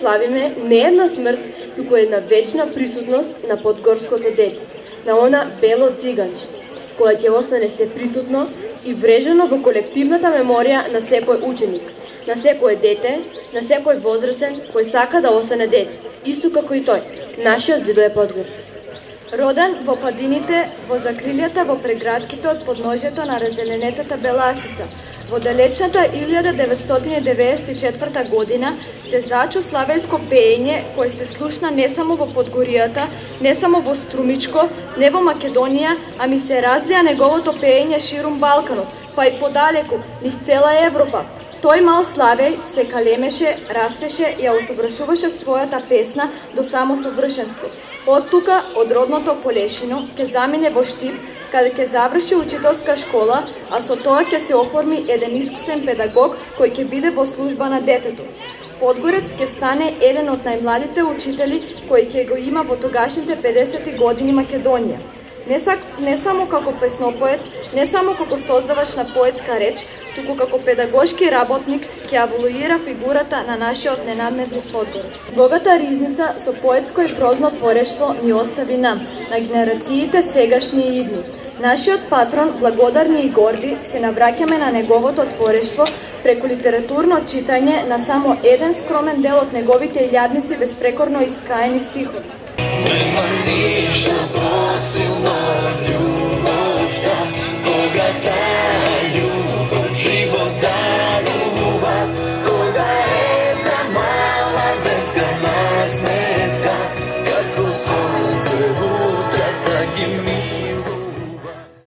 славиме не една смрт, туку една вечна присутност на подгорското дете, на она бело циганче, која ќе остане се присутно и врежено во колективната меморија на секој ученик, на секој дете, на секој возрасен кој сака да остане дете, исто како и тој, нашиот Видое Подгорец. Роден во падините, во закрилјата, во преградките од подножјето на разеленетата Беласица, во далечната 1994 година се зачу славенско пеење кој се слушна не само во Подгоријата, не само во Струмичко, не во Македонија, ами се развија неговото пеење ширум Балканот, па и подалеку, низ цела Европа. Тој мал Славеј се калемеше, растеше и ја усовршуваше својата песна до само совршенство. Од тука, од родното Полешино, ќе замине во Штип, каде ќе заврши учителска школа, а со тоа ќе се оформи еден искусен педагог кој ќе биде во служба на детето. Подгорец ќе стане еден од најмладите учители кој ќе го има во тогашните 50 години Македонија. Не само како песнопоец, не само како создавач на поетска реч, туку како педагошки работник ќе еволуира фигурата на нашиот ненадметлив Подгорец. Богата ризница со поетско и прозно творештво ни остави нам, на генерациите сегашни и идни. Нашиот патрон, благодарни и горди, се навраќаме на неговото творештво преку литературно читање на само еден скромен дел од неговите илјадници безпрекорно искаени стихови. Нема ништо посилно од љубовта, кога таа љубов живот дарува, кога една мала детска насмевка, како сонце утрата ги